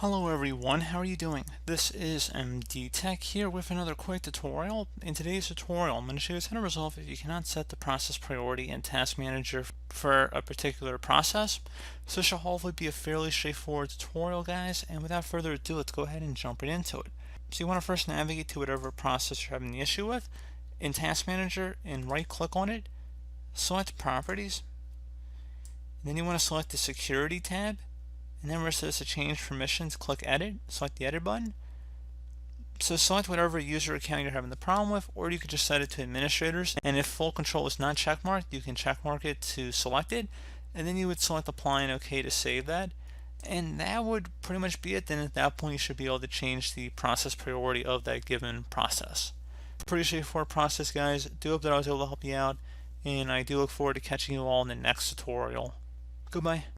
Hello everyone, how are you doing? This is MD Tech here with another quick tutorial. In today's tutorial, I'm going to show you how to resolve if you cannot set the process priority in Task Manager for a particular process. So this should hopefully be a fairly straightforward tutorial, guys, and without further ado, let's go ahead and jump right into it. So you want to first navigate to whatever process you're having the issue with in Task Manager and right click on it, select Properties, and then you want to select the Security tab. And then where it says to change permissions, click Edit, select the Edit button. So select whatever user account you're having the problem with, or you could just set it to administrators. And if full control is not checkmarked, you can checkmark it to select it. And then you would select Apply and OK to save that. And that would pretty much be it. Then at that point, you should be able to change the process priority of that given process. Pretty straightforward process, guys. Do hope that I was able to help you out. And I do look forward to catching you all in the next tutorial. Goodbye.